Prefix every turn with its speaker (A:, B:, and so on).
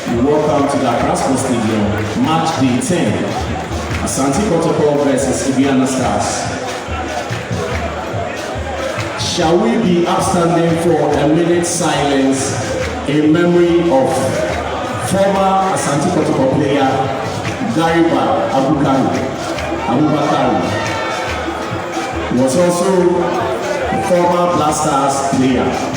A: Welcome to the Accra Sports Stadium, match day 10. Asante Kotoko versus Ibiana Stars. Shall we be upstanding for a minute's silence in memory of former Asante Kotoko player Gariba Abubakar, was also a former Black Stars player.